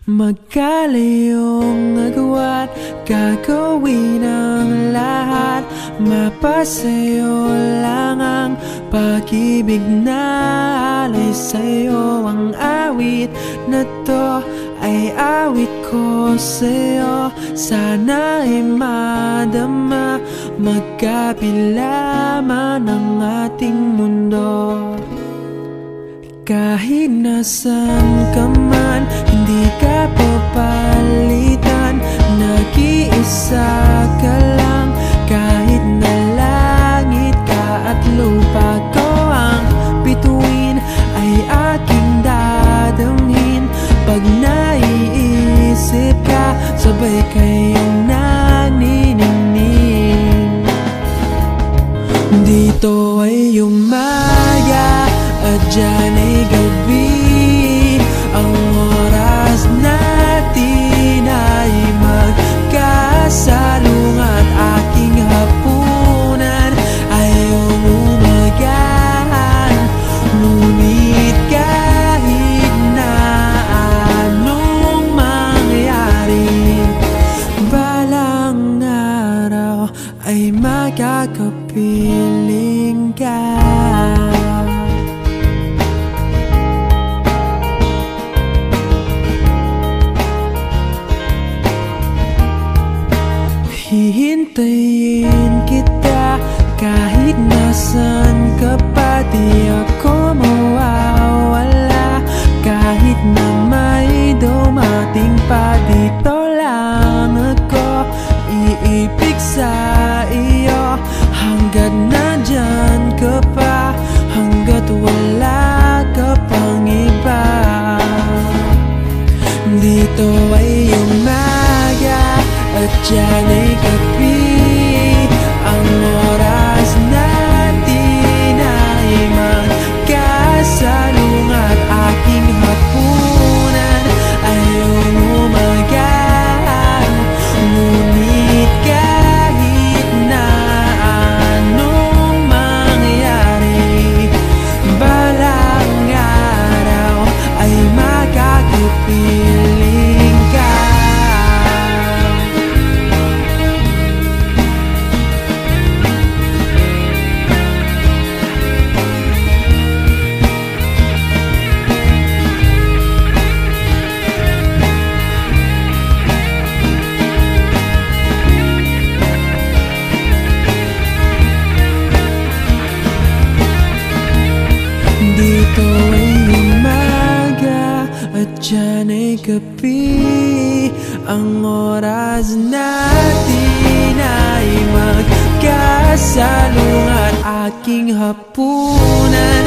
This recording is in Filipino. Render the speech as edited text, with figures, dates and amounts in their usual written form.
Magkalayong agwat, gagawin ang lahat. Mapasayo lang ang pag-ibig na alay sa'yo. Ang awit na to ay awit ko sa'yo. Sana ay madama, magkabila man ang ating mundo. Kahit nasan ka man, hindi ka papalitan. Nag-iisa ka lang, kahit na langit ka at lupa ko ang bituin, ay aking dadamhin. Pag naiisip ka, sabay kayong naniningning. Dito ay umaga at dyan ay gabi. Ang oras natin ay magkasalungat. Aking hapunan ay umumagahan. Ngunit kahit na anong mangyari, balang araw ay makakapiling ka. Hihintayin kita kahit nasan ka pa. Di ako mawawala kahit na may dumating pa. Dito lang ako iibig sa iyo hanggat nandyan ka pa, hanggat wala ka pang iba. Dito ay umaga at dyan ay gabi. Ang oras natin ay magkasalungat. Aking hapunan ay umumagahan. Ngunit kahit na anong mangyari, balang araw ay makakapiling ka. Dito ay umaga at dyan ay gabi. Ang oras natin ay magkasalungat. Aking hapunan